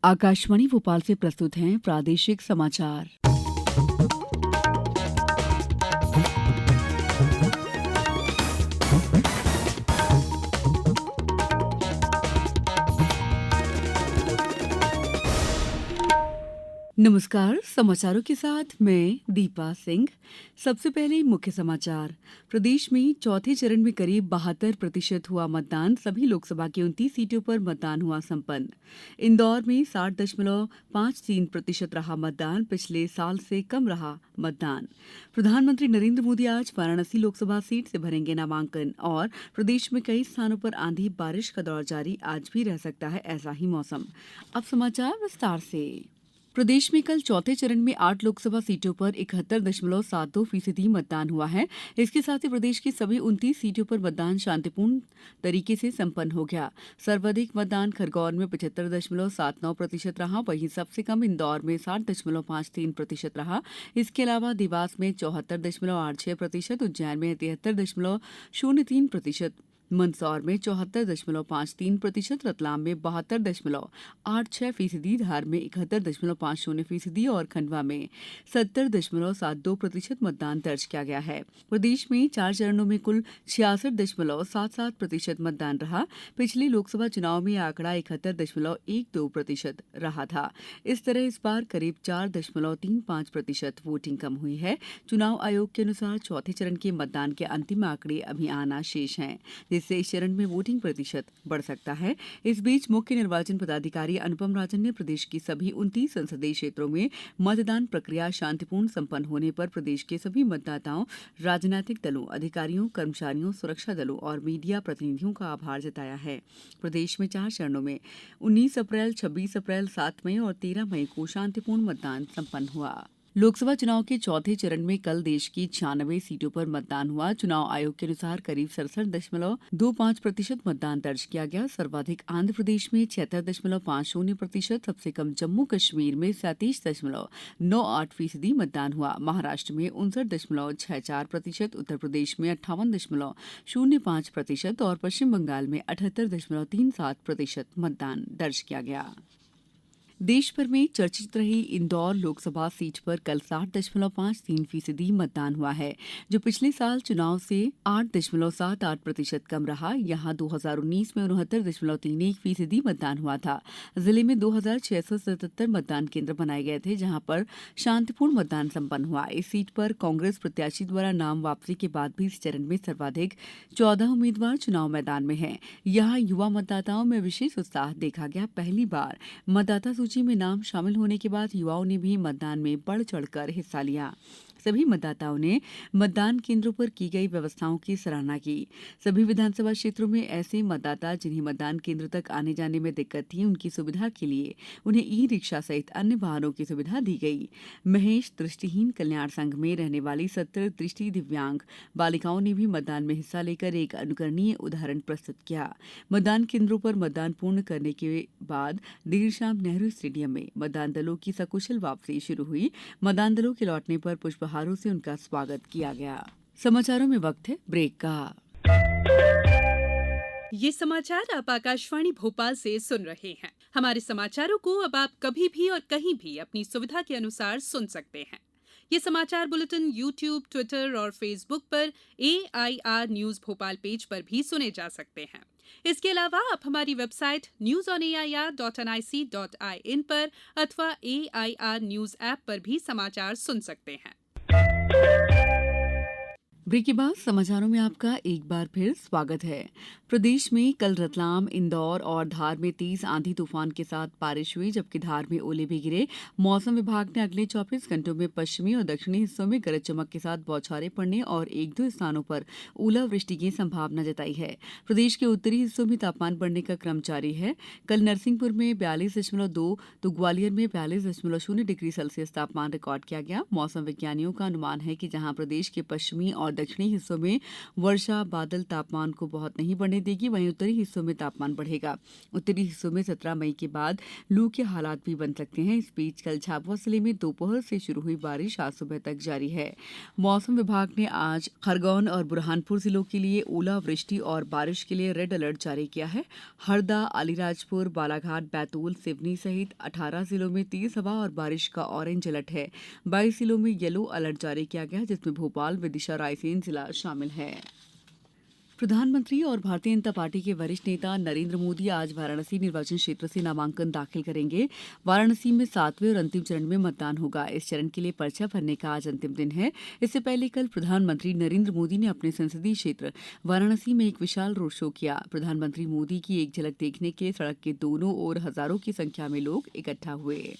आकाशवाणी भोपाल से प्रस्तुत हैं प्रादेशिक समाचार। नमस्कार, समाचारों के साथ मैं दीपा सिंह। सबसे पहले मुख्य समाचार। प्रदेश में चौथे चरण में करीब 72% हुआ मतदान। सभी लोकसभा की 29 सीटों पर मतदान हुआ संपन्न। इंदौर में 60.53% रहा मतदान। पिछले साल से कम रहा मतदान। प्रधानमंत्री नरेंद्र मोदी आज वाराणसी लोकसभा सीट से भरेंगे नामांकन। और प्रदेश में कई स्थानों पर आंधी बारिश का दौर जारी। आज भी रह सकता है ऐसा ही मौसम। अब समाचार विस्तार से। प्रदेश में कल चौथे चरण में 8 लोकसभा सीटों पर 71.72% मतदान हुआ है। इसके साथ ही प्रदेश की सभी 29 सीटों पर मतदान शांतिपूर्ण तरीके से संपन्न हो गया। सर्वाधिक मतदान खरगौन में 75.79% रहा। वहीं सबसे कम इंदौर में 60.53% रहा। इसके अलावा देवास में 74.86%, उज्जैन में 73.03%, मंदसौर में 74.53%, रतलाम में 72.86%, धार में 71.50% और खंडवा में 70.72% मतदान दर्ज किया गया है। प्रदेश में 4 चरणों में कुल 66.77% मतदान रहा। पिछले लोकसभा चुनाव में आंकड़ा 71.12% रहा था। इस तरह इस बार करीब 4.35% वोटिंग कम हुई है। चुनाव आयोग के अनुसार चौथे चरण के मतदान के अंतिम आंकड़े अभी आना शेष हैं, जिससे इस चरण में वोटिंग प्रतिशत बढ़ सकता है। इस बीच मुख्य निर्वाचन पदाधिकारी अनुपम राजन ने प्रदेश की सभी 29 संसदीय क्षेत्रों में मतदान प्रक्रिया शांतिपूर्ण संपन्न होने पर प्रदेश के सभी मतदाताओं, राजनीतिक दलों, अधिकारियों, कर्मचारियों, सुरक्षा दलों और मीडिया प्रतिनिधियों का आभार जताया है। प्रदेश में 4 चरणों में 19 अप्रैल, 26 अप्रैल, 7 मई और 13 मई को शांतिपूर्ण मतदान संपन्न हुआ। लोकसभा चुनाव के चौथे चरण में कल देश की 96 सीटों पर मतदान हुआ। चुनाव आयोग के अनुसार करीब 67.25% मतदान दर्ज किया गया। सर्वाधिक आंध्र प्रदेश में 76.50%, सबसे कम जम्मू कश्मीर में 37.98% मतदान हुआ। महाराष्ट्र में 59.64%, उत्तर प्रदेश में 58.05% और पश्चिम बंगाल में 78.37% मतदान दर्ज किया गया। देश भर में चर्चित रही इंदौर लोकसभा सीट पर कल 60.53% मतदान हुआ है, जो पिछले साल चुनाव से 8.78% कम रहा। यहां 2019 में 69.31% मतदान हुआ था। जिले में 2677 मतदान केंद्र बनाए गए थे, जहां पर शांतिपूर्ण मतदान संपन्न हुआ। इस सीट पर कांग्रेस प्रत्याशी द्वारा नाम वापसी के बाद भी इस चरण में सर्वाधिक 14 उम्मीदवार चुनाव मैदान में हैं। यहां युवा मतदाताओं में विशेष उत्साह देखा गया। पहली बार मतदाता सूची में नाम शामिल होने के बाद युवाओं ने भी मतदान में बढ़ चढ़कर हिस्सा लिया। सभी मतदाताओं ने मतदान केंद्रों पर की गई व्यवस्थाओं की सराहना की। सभी विधानसभा क्षेत्रों में ऐसे मतदाता जिन्हें मतदान केंद्र तक आने जाने में दिक्कत थी, उनकी सुविधा के लिए उन्हें ई रिक्शा सहित अन्य वाहनों की सुविधा दी गई। महेश दृष्टिहीन कल्याण संघ में रहने वाली 17 दृष्टि दिव्यांग बालिकाओं ने भी मतदान में हिस्सा लेकर एक अनुकरणीय उदाहरण प्रस्तुत किया। मतदान केंद्रों पर मतदान पूर्ण करने के बाद देर शाम नेहरू स्टेडियम में मतदान दलों की सकुशल वापसी शुरू हुई। मतदान दलों के लौटने पर पुष्पहारों से उनका स्वागत किया गया। समाचारों में वक्त है ब्रेक का। ये समाचार आप आकाशवाणी भोपाल से सुन रहे हैं। हमारे समाचारों को अब आप कभी भी और कहीं भी अपनी सुविधा के अनुसार सुन सकते हैं। ये समाचार बुलेटिन YouTube, ट्विटर और फेसबुक पर AIR न्यूज भोपाल पेज पर भी सुने जा सकते हैं। इसके अलावा आप हमारी वेबसाइट newsonair.nic.in पर अथवा AIR न्यूज ऐप पर भी समाचार सुन सकते हैं। ब्रेक के बाद समाचारों में आपका एक बार फिर स्वागत है। प्रदेश में कल रतलाम, इंदौर और धार में तेज आंधी तूफान के साथ बारिश हुई, जबकि धार में ओले भी गिरे। मौसम विभाग ने अगले 24 घंटों में पश्चिमी और दक्षिणी हिस्सों में गरज चमक के साथ बौछारें पड़ने और 1-2 स्थानों पर ओलावृष्टि की संभावना जताई है। प्रदेश के उत्तरी हिस्सों में तापमान बढ़ने का क्रम जारी है। कल नरसिंहपुर में 42.2 तो ग्वालियर में 42.0 डिग्री सेल्सियस तापमान रिकॉर्ड किया गया। मौसम विज्ञानियों का अनुमान है कि जहां प्रदेश के पश्चिमी और दक्षिणी हिस्सों में वर्षा बादल तापमान को बहुत नहीं बढ़ने देगी, वहीं उत्तरी हिस्सों में तापमान बढ़ेगा। उत्तरी हिस्सों में 17 मई के बाद लू के हालात भी बन सकते हैं। इस बीच कल झाबुआ जिले में दोपहर से शुरू हुई बारिश आज सुबह तक जारी है। मौसम विभाग ने आज खरगोन और बुरहानपुर जिलों के लिए ओलावृष्टि और बारिश के लिए रेड अलर्ट जारी किया है। हरदा, अलीराजपुर, बालाघाट, बैतूल, सिवनी सहित 18 जिलों में तेज हवा और बारिश का ऑरेंज अलर्ट है। 22 जिलों में येलो अलर्ट जारी किया गया है, जिसमें भोपाल, विदिशा, रायसेन जिला शामिल है। प्रधानमंत्री और भारतीय जनता पार्टी के वरिष्ठ नेता नरेंद्र मोदी आज वाराणसी निर्वाचन क्षेत्र से नामांकन दाखिल करेंगे। वाराणसी में 7वें और अंतिम चरण में मतदान होगा। इस चरण के लिए पर्चा भरने का आज अंतिम दिन है। इससे पहले कल प्रधानमंत्री नरेंद्र मोदी ने अपने संसदीय क्षेत्र वाराणसी में एक विशाल रोड शो किया। प्रधानमंत्री मोदी की एक झलक देखने के सड़क के दोनों ओर हजारों की संख्या में लोग इकट्ठा हुए।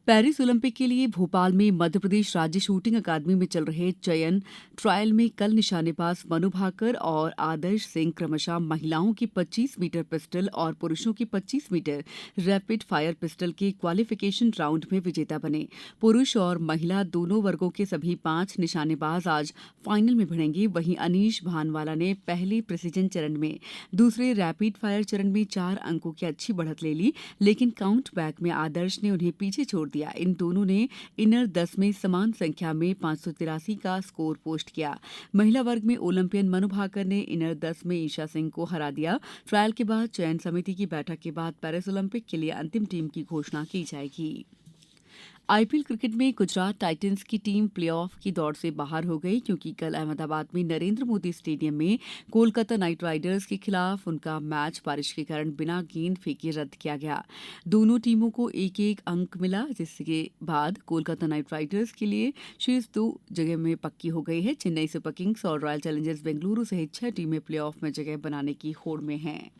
पेरिस ओलंपिक के लिए भोपाल में मध्यप्रदेश राज्य शूटिंग अकादमी में चल रहे चयन ट्रायल में कल निशानेबाज मनु भाकर और आदर्श सिंह क्रमशः महिलाओं की 25 मीटर पिस्टल और पुरुषों की 25 मीटर रैपिड फायर पिस्टल के क्वालिफिकेशन राउंड में विजेता बने। पुरुष और महिला दोनों वर्गों के सभी 5 निशानेबाज आज फाइनल में भिड़ेंगे। वहीं अनीश भानवाला ने पहले प्रिसीजन चरण में, दूसरे रैपिड फायर चरण में 4 अंकों की अच्छी बढ़त ले ली, लेकिन काउंट बैक में आदर्श ने उन्हें पीछे छोड़ दिया। इन दोनों ने इनर 10 में समान संख्या में 583 का स्कोर पोस्ट किया। महिला वर्ग में ओलंपियन मनु भाकर ने इनर 10 में ईशा सिंह को हरा दिया। ट्रायल के बाद चयन समिति की बैठक के बाद पेरिस ओलंपिक के लिए अंतिम टीम की घोषणा की जाएगी। आईपीएल क्रिकेट में गुजरात टाइटंस की टीम प्लेऑफ की दौड़ से बाहर हो गई, क्योंकि कल अहमदाबाद में नरेंद्र मोदी स्टेडियम में कोलकाता नाइट राइडर्स के खिलाफ उनका मैच बारिश के कारण बिना गेंद फेंके रद्द किया गया। दोनों टीमों को एक एक अंक मिला, जिसके बाद कोलकाता नाइट राइडर्स के लिए शीर्ष 2 जगह में पक्की हो गई है। चेन्नई सुपर किंग्स और रॉयल चैलेंजर्स बेंगलुरु सहित 6 टीमें प्लेऑफ में जगह बनाने की होड़ में हैं।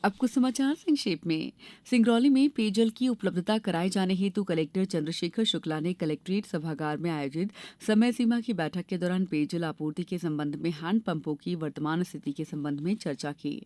अब कुछ समाचार संक्षेप में। सिंगरौली में पेयजल की उपलब्धता कराए जाने हेतु कलेक्टर चंद्रशेखर शुक्ला ने कलेक्ट्रेट सभागार में आयोजित समय सीमा की बैठक के दौरान पेयजल आपूर्ति के संबंध में हैंडपंपों की वर्तमान स्थिति के संबंध में चर्चा की।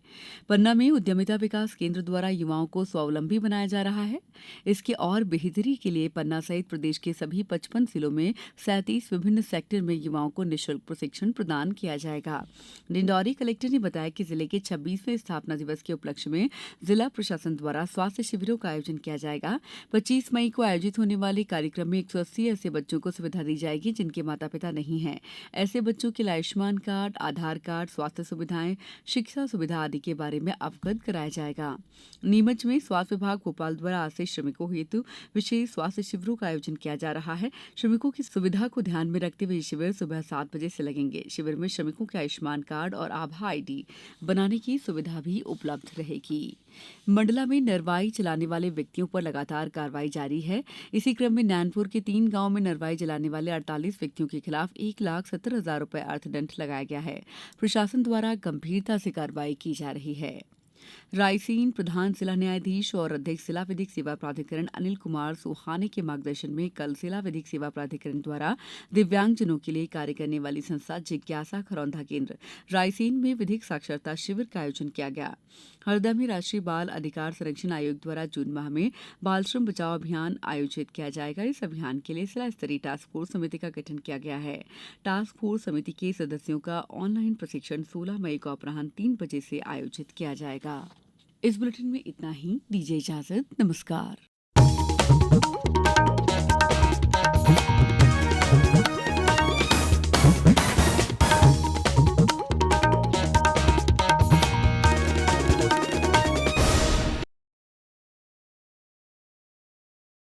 पन्ना में उद्यमिता विकास केंद्र द्वारा युवाओं को स्वावलंबी बनाया जा रहा है। इसके और बेहतरी के लिए पन्ना सहित प्रदेश के सभी 55 जिलों में 37 विभिन्न सेक्टर में युवाओं को निःशुल्क प्रशिक्षण प्रदान किया जाएगा। डिंडौरी कलेक्टर ने बताया कि जिले के 26वें स्थापना दिवस के उपलक्ष्य में जिला प्रशासन द्वारा स्वास्थ्य शिविरों का आयोजन किया जाएगा। 25 मई को आयोजित होने वाले कार्यक्रम में 180 ऐसे बच्चों को सुविधा दी जाएगी जिनके माता पिता नहीं हैं। ऐसे बच्चों के लिए आयुष्मान कार्ड, आधार कार्ड, स्वास्थ्य सुविधाएं, शिक्षा सुविधा आदि के बारे में अवगत कराया जाएगा। नीमच में स्वास्थ्य विभाग भोपाल द्वारा आज से श्रमिकों हेतु विशेष स्वास्थ्य शिविरों का आयोजन किया जा रहा है। श्रमिकों की सुविधा को ध्यान में रखते हुए ये शिविर सुबह 7 बजे से लगेंगे। शिविर में श्रमिकों के आयुष्मान कार्ड और आभा आईडी बनाने की सुविधा भी उपलब्ध रहेगी। मंडला में नरवाई चलाने वाले व्यक्तियों पर लगातार कार्रवाई जारी है। इसी क्रम में नैनपुर के 3 गांव में नरवाई जलाने वाले 48 व्यक्तियों के खिलाफ 1,70,000 रुपए अर्थदंड लगाया गया है। प्रशासन द्वारा गंभीरता से कार्रवाई की जा रही है। रायसेन प्रधान जिला न्यायाधीश और अध्यक्ष जिला विधिक सेवा प्राधिकरण अनिल कुमार सोहाने के मार्गदर्शन में कल जिला विधिक सेवा प्राधिकरण द्वारा दिव्यांगजनों के लिए कार्य करने वाली संस्था जिज्ञासा खरौंधा केंद्र रायसेन में विधिक साक्षरता शिविर का आयोजन किया गया। हरदा में राष्ट्रीय बाल अधिकार संरक्षण आयोग द्वारा जून माह में बाल श्रम बचाओ अभियान आयोजित किया जाएगा। इस अभियान के लिए जिला स्तरीय टास्क फोर्स समिति का गठन किया गया है। टास्क फोर्स समिति के सदस्यों का ऑनलाइन प्रशिक्षण 16 मई को अपराह्न 3 बजे से आयोजित किया जाएगा। इस बुलेटिन में इतना ही। दीजिए इजाजत। नमस्कार।